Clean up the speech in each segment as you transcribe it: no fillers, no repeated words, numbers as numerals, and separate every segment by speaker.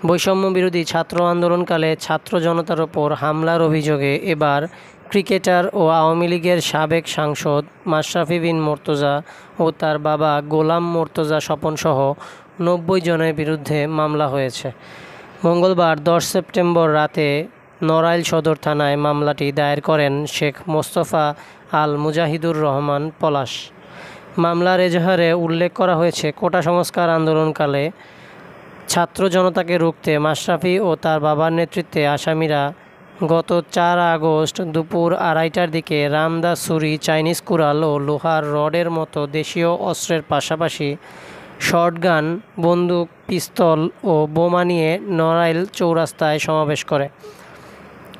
Speaker 1: বৈষম্য বিরোধী ছাত্র আন্দোলনকালে ছাত্র জনতার ওপর হামলার অভিযোগে এবার ক্রিকেটার ও আওয়ামী লীগের সাবেক সাংসদ মাশরাফি বিন মুর্তজা ও তার বাবা গোলাম মুর্তজা স্বপনসহ ৯০ জনের বিরুদ্ধে মামলা হয়েছে। মঙ্গলবার ১০ সেপ্টেম্বর রাতে নড়াইল সদর থানায় মামলাটি দায়ের করেন শেখ মোস্তফা আল মুজাহিদুর রহমান পলাশ। মামলার এজাহারে উল্লেখ করা হয়েছে, কোটা সংস্কার আন্দোলনকালে ছাত্র জনতাকে রুখতে মাশরাফি ও তার বাবার নেতৃত্বে আসামিরা গত ৪ আগস্ট দুপুর ২:৩০টার দিকে রামদা, ছুরি, চাইনিজ কুড়াল ও লোহার রডের মতো দেশীয় অস্ত্রের পাশাপাশি শর্টগান, বন্দুক, পিস্তল ও বোমা নিয়ে নড়াইল চৌরাস্তায় সমাবেশ করে।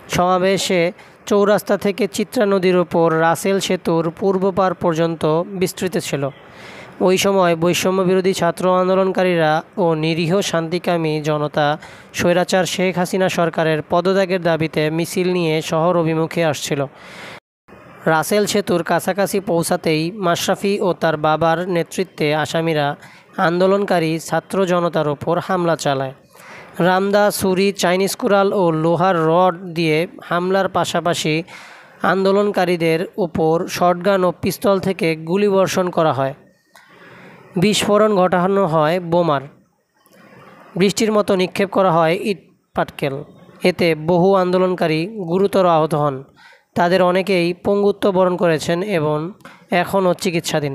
Speaker 1: সমাবেশে চৌরাস্তা থেকে চিত্রা নদীর ওপর রাসেল সেতুর পূর্ব পার পর্যন্ত বিস্তৃত ছিল। ওই সময় বৈষম্য বিরোধী ছাত্র আন্দোলনকারীরা ও নিরীহ শান্তিকামী জনতা স্বৈরাচার শেখ হাসিনা সরকারের পদত্যাগের দাবিতে মিছিল নিয়ে শহর অভিমুখে আসছিল। রাসেল সেতুর কাছাকাছি পৌঁছাতেই মাশরাফি ও তার বাবার নেতৃত্বে আসামিরা আন্দোলনকারী ছাত্র জনতার ওপর হামলা চালায়। রামদা, ছুরি, চাইনিজ কুড়াল ও লোহার রড দিয়ে হামলার পাশাপাশি আন্দোলনকারীদের ওপর শটগান ও পিস্তল থেকে গুলিবর্ষণ করা হয়। বিস্ফোরণ ঘটানো হয় বোমার। বৃষ্টির মতো নিক্ষেপ করা হয় ইট পাটকেল। এতে বহু আন্দোলনকারী গুরুতর আহত হন। তাদের অনেকেই পঙ্গুত্ব বরণ করেছেন এবং এখনও চিকিৎসাধীন।